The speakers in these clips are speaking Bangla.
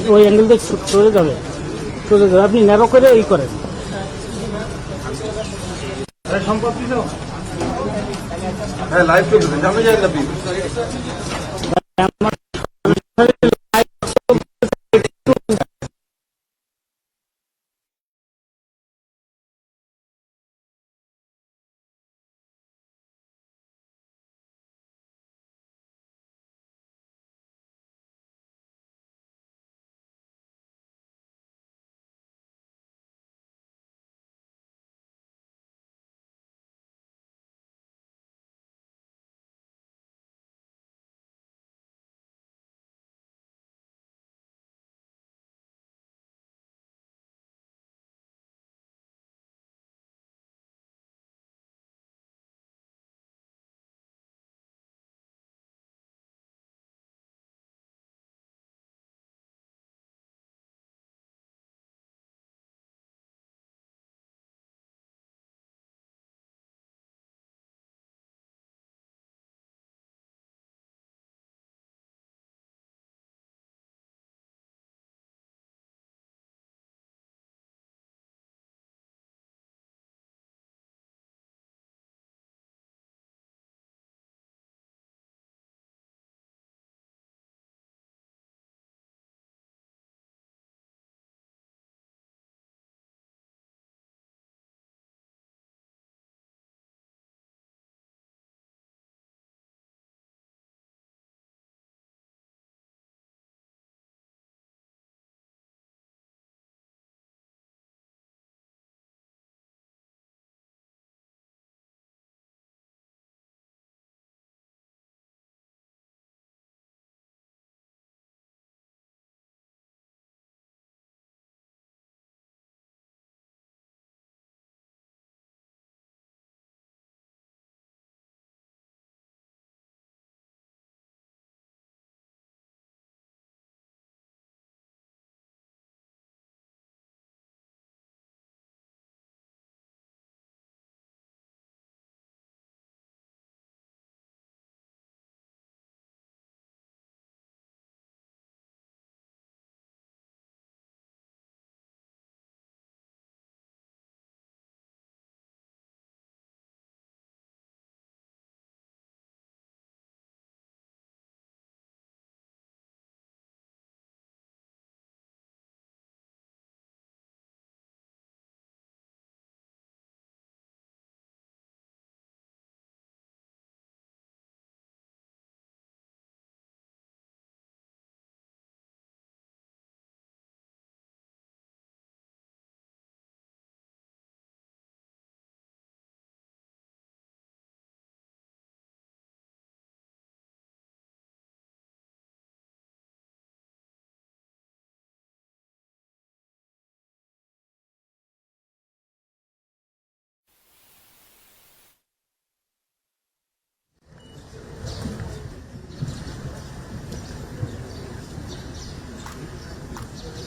ওই অ্যাঙ্গেল দিয়ে চলে যাবে আপনি ন্যারো করে এই করেন হ্যাঁ লাইভ চলছে জানা যায় না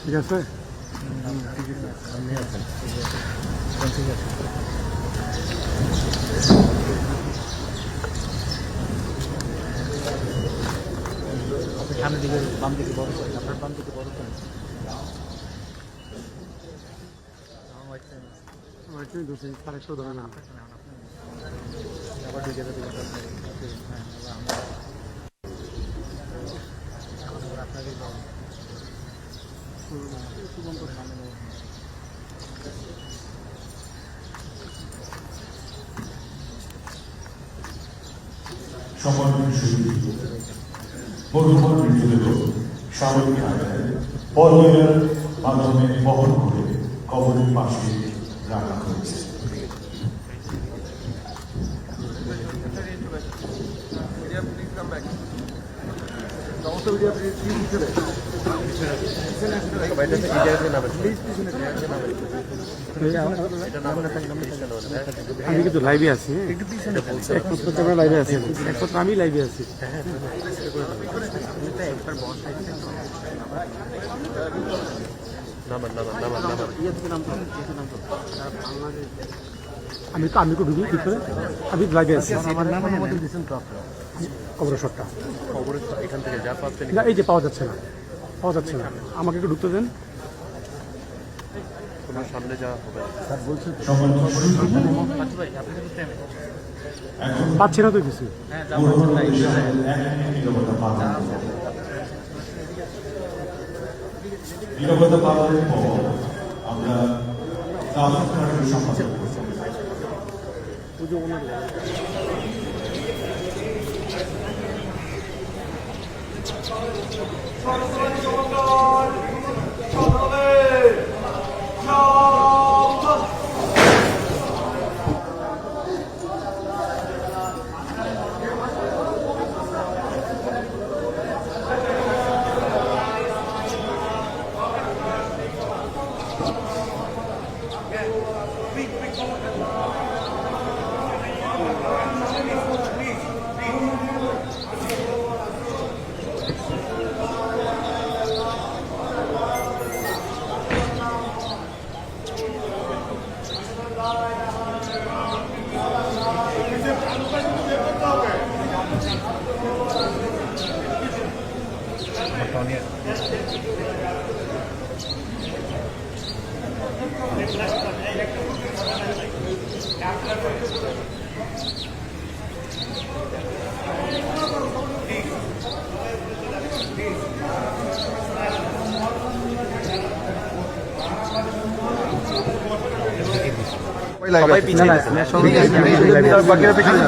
ঠিক আছে সামনের দিকে বাম দিকে বড় করেন আপনার বাম দিকে বড় করেন আরেকশো ধরে না আবার দিকে আপনাদের সমন্বয় শুরু মধুমর মৃতদেহ সামরিক কায়দায় পরবয়ের মাধ্যমে বহন করে কবরের পাশে রাখা হয়েছে। আমি কিন্তু লাইভে আছি একমাত্র লাইভে আছি একমাত্র আমি লাইভে আছি নাম্বার আমি তো ঢুকি ভিতরে, আমি লাইভে আছি। খবরের শটটা এখান থেকে যা পাচ্ছেন না, এই যে পাওয়া যাচ্ছে না, আমাকে একটু ঢুকতে দেন। তোমার সামনে যাওয়া হবে। পাচ্ছি না তো কিছু। নিরবতা পালনের পর আমরা সম্পাদন করছি। সবাই পিছিয়ে গেছে। বাকিরা পিছনে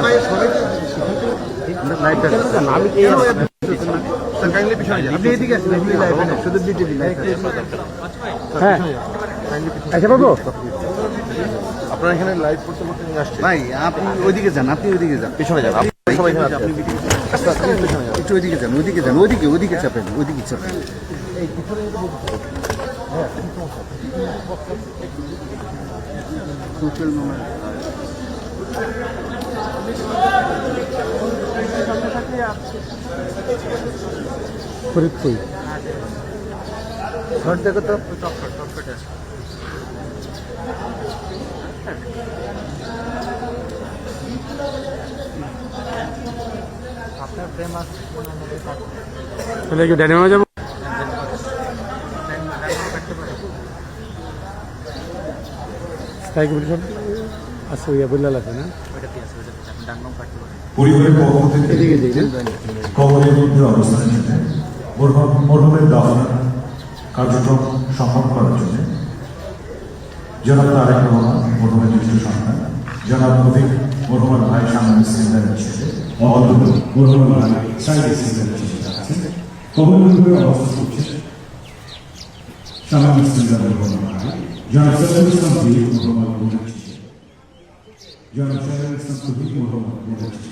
কাইন্ডলি পিছনে যান। আপনি এদিকে আসেন, এমনি লাইভে না, শুধু বিটিভি লাইভ। হ্যাঁ, আচ্ছা বাবু, আপনারা এখানে লাইভ করতে করতে নিয়ে আসছেন। ভাই আপনি ওইদিকে যান, পিছনে যান। আপনি সবাই এখানে আছেন। একটু ওইদিকে যান, ওইদিকে চাপেন, ফরিদপুর শর্ট দেখো তো। তাহলে কি ডাইনামা যাবো? আচ্ছা, ওইয়া বললা লাগে না। পরিবারের পক্ষ থেকে কবরের মধ্যে অবস্থানের জন্য মরহুমের দাফন কার্যক্রম সম্পন্ন করার জন্য জনাব তারেক রহমান মরহুমের জ্যেষ্ঠ সন্তান, জনাব রফিক মরহুমের ভাই সামনে সিলিন্ডারের ছেলে, অবদুল মরহুমের ভাই সাইড সিলিন্ডারের ছেলে আছেন। কবরের অবস্থান করছে সামনে সিলিন্ডারের মরহুমের ভাই জনাব সৈয়দ ইসলাম বীর মরহুমের ছেলে, জনাব সৈয়দ ইসলাম বীর মরহুমের ছেলে।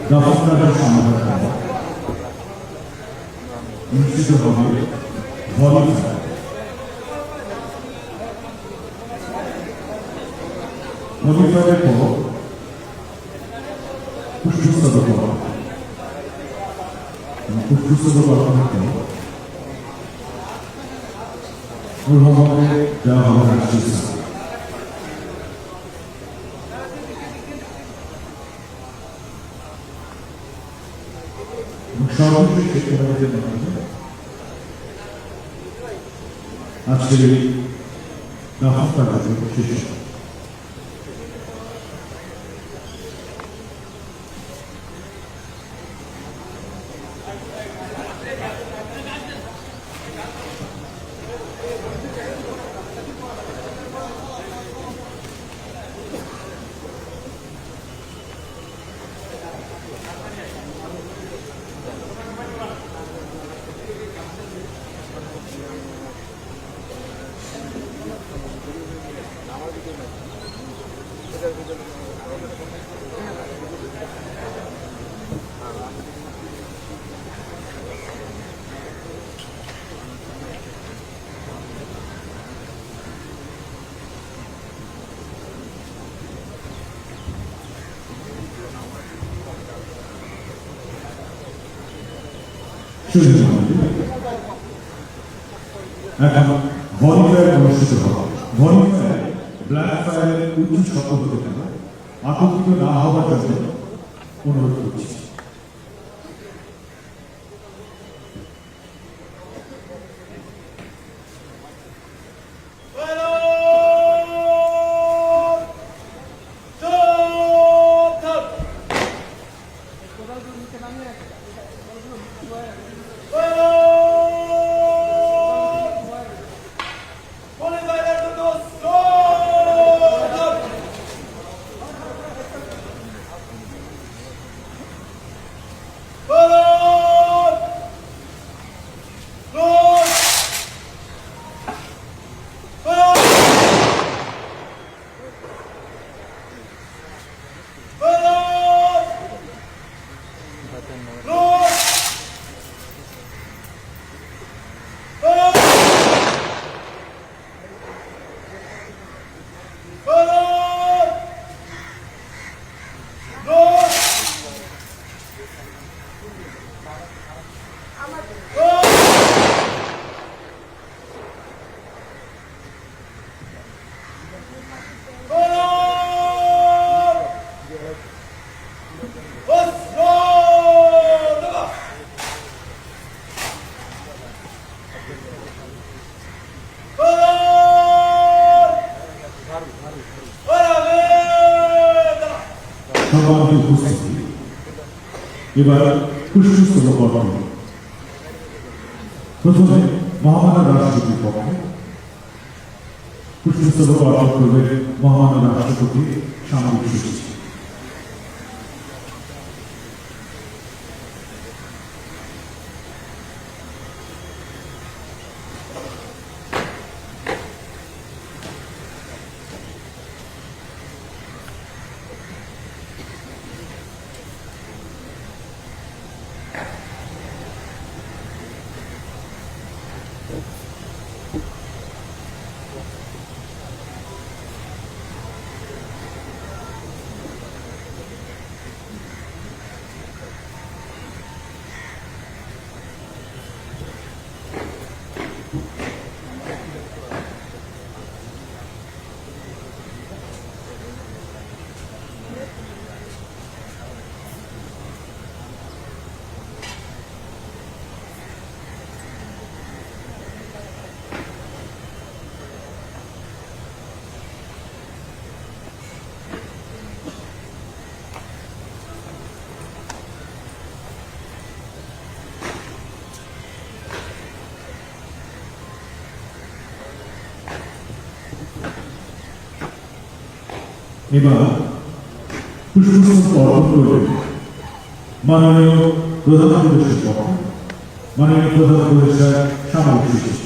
দাফনকারীর সমাধান নিশ্চিত হবে ভলেন্টিয়ার ভলেন্টিয়ারের পর পুষ্টিস্তর করা পুষ্টিস্তর করার পর দেওয়া হবে রাষ্ট্রীয় সর্বশেষ আজকের এই দাফন কার্যক্রম শেষ। এখন ভলেন্টিয়ার অনুষ্ঠিত হবে। ভলেন্টিয়ার ব্ল্যাক ফায়ারের উচ্চ শব্দ হতে পারে, আতঙ্কিত না হওয়ার জন্য অনুরোধ করছি। নামিয়ে সম্মানিত উপস্থিতি, এবার পুষ্পস্তবক অর্পণ। প্রথমে মহামান্য রাষ্ট্রপতির পক্ষে পুষ্পস্তবক অর্পণ করবে মহামান্য রাষ্ট্রপতি সামরিক সচিব। এবার পুষ্পস্তবক অর্পণ করবেন মাননীয় প্রধান উপদেষ্টার পক্ষে মাননীয় প্রধান উপদেষ্টা সামরিক সচিব।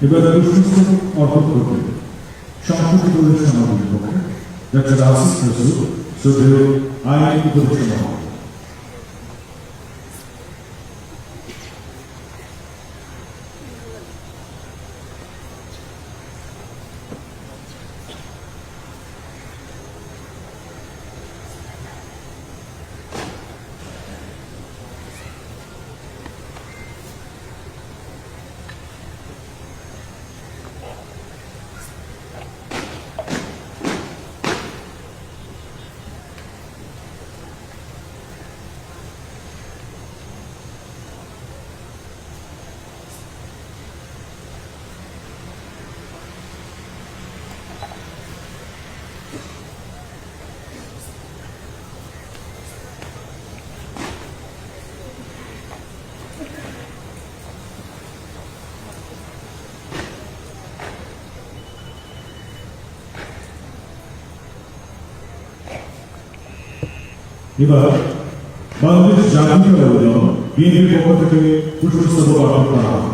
এবার পুষ্পস্তবক অর্পণ করবেন সংসদীয় উপদেষ্টা মহোদয়ের পক্ষে ডক্টর আসিফ নজরুল, শ্রদ্ধেয় আইন উপদেষ্টা মহোদয়। এবার বাংলাদেশ জাতীয়তাবাদী দল বিএনপির পক্ষ থেকে পুষ্পস্তবক অর্পণ করা হবে।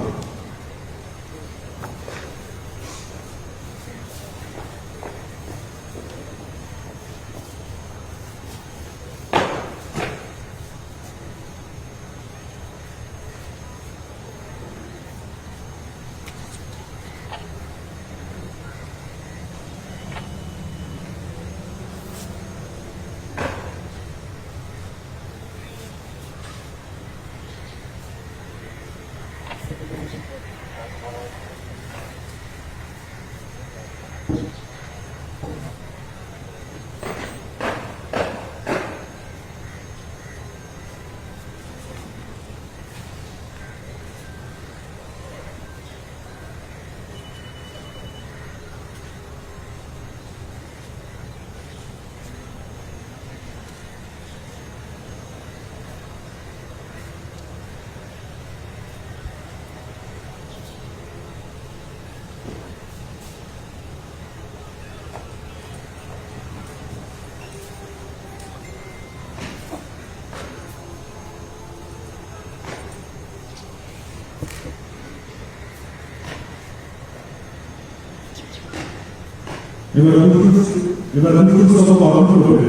এবার পুষ্পস্তবক অর্পণ করবে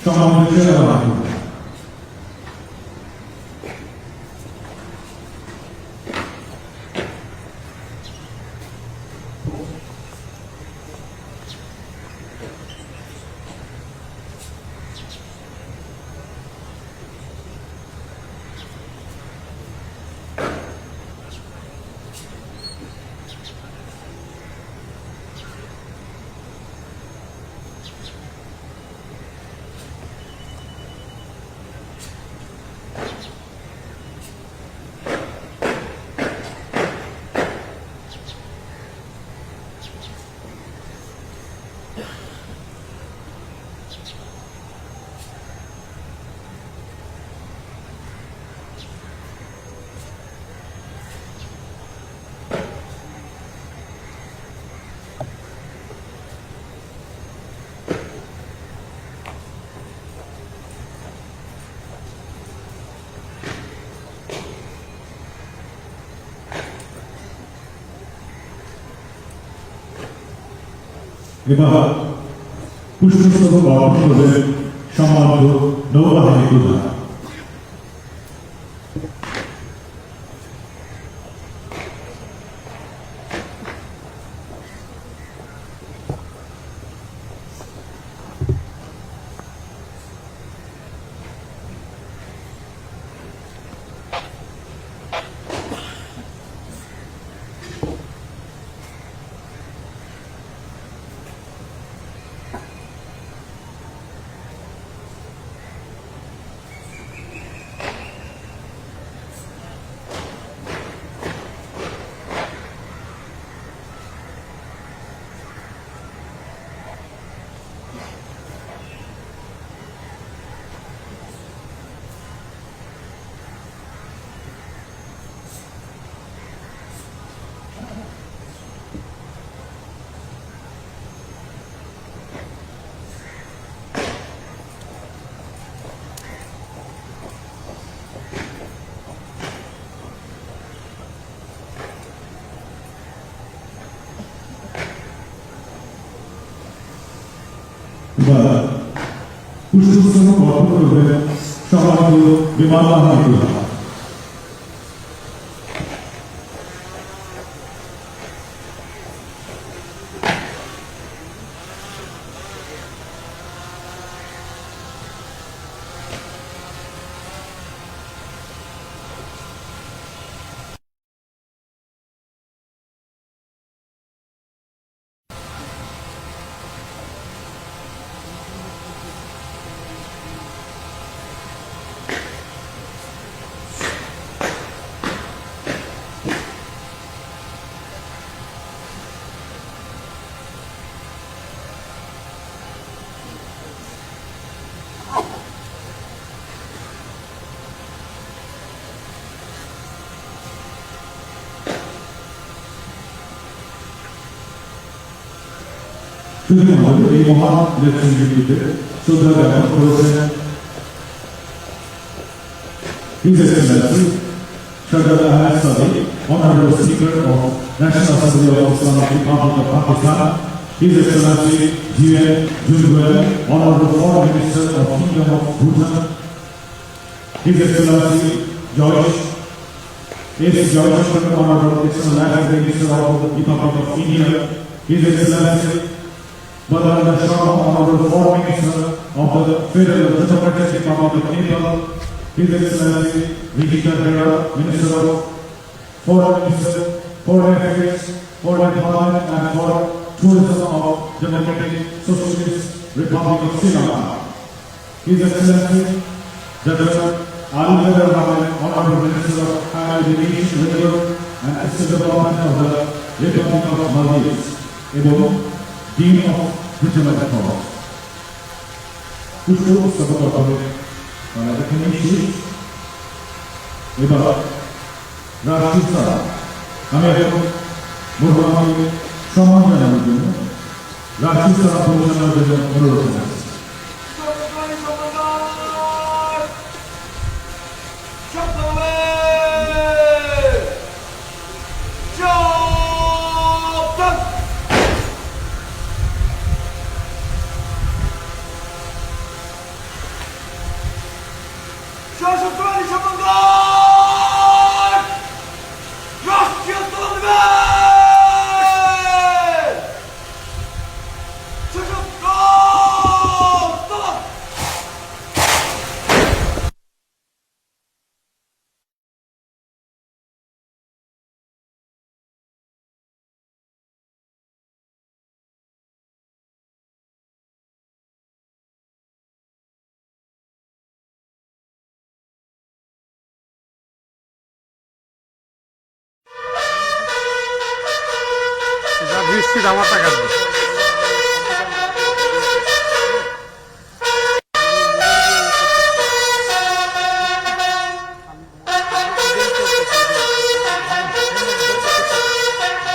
সম্মানিত সেনাবাহিনী। এবার পুষ্পস্তবক অর্পণ করবে সম্মানিত নৌবাহিনী প্রধান। পুষ্পস্তবক অর্পণ করবে সম্মানিত বিমান বাহিনী প্রধান। শুধু আমাদের এই মহান ইলেকশন ডিউটিতে শ্রদ্ধা জ্ঞাপন করেছেন His Excellency Sardar Ahmed Sadiq, Honorable Speaker of National Assembly of Islamic Republic of Pakistan, His Excellency G.N. Junguel, Honorable Foreign Minister of Kingdom of Bhutan, His Excellency George S. George, Honorable External Affairs Minister of the Republic of India, His Excellency Balanda Sharma, Honorable Foreign Minister of the Federal Democratic Republic of Nepal, His Excellency Vijita Hera, Minister of Foreign Minister, Foreign Affairs, Foreign Parliament and for Tourism of Democratic Socialist Republic of Sri Lanka. His Excellency Dr. Alvera Rahman, Honorable Minister of Higher Education, Labor and Assistant Development of the Republic of Maldives, এবং Dean of Diplomatic Corps. পুষ্পস্তবক অর্পণ এখানেই শেষ। এবার রাষ্ট্রীয় ছাড়া আমি এখন মরহুমাকে সম্মান জানানোর জন্য রাষ্ট্রীয় ছাড়া পৌঁছানোর জন্য অনুরোধ জানাচ্ছি। নিশ্চিত আমার টাকা দেবে।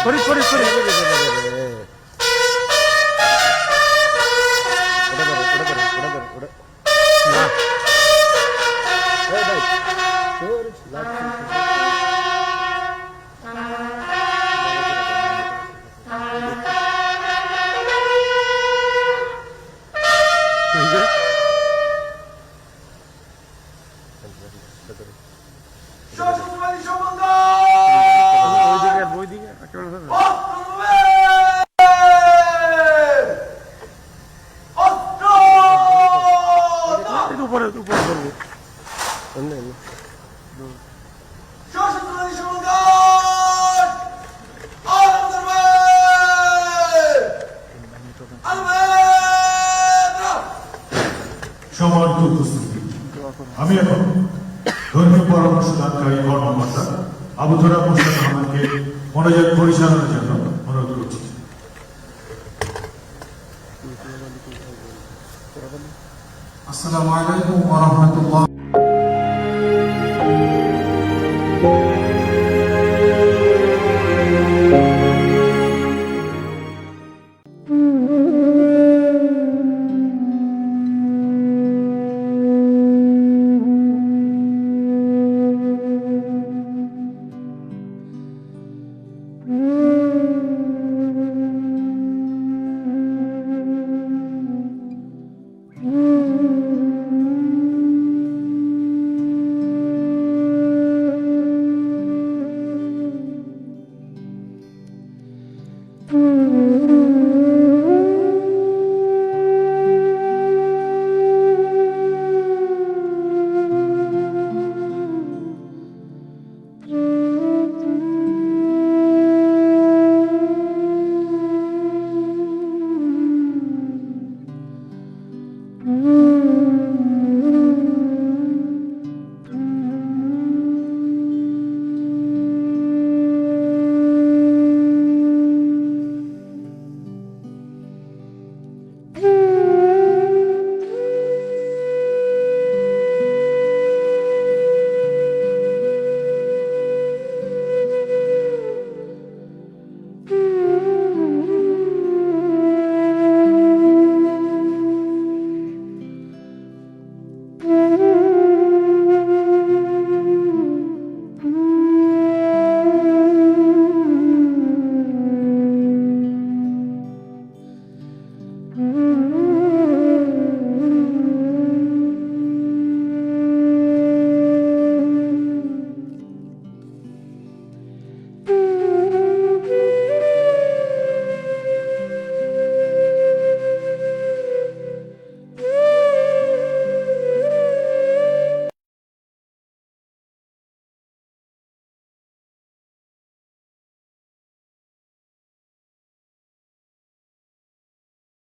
করি করি করি না এই যে ওইদিকে একেবারে উপরে উপরে ধরবো সম্মানিত উপস্থিতি, আমি এখন ধর্মীয় পরামর্শদানকারী কর্মকর্তা আবু ধরা মোশাররফ আহমদকে মনোযোগ পরিচালনার জন্য অনুরোধ করছি। আসসালামু আলাইকুম ওয়া রাহমাতুল্লাহ। Mm-hmm.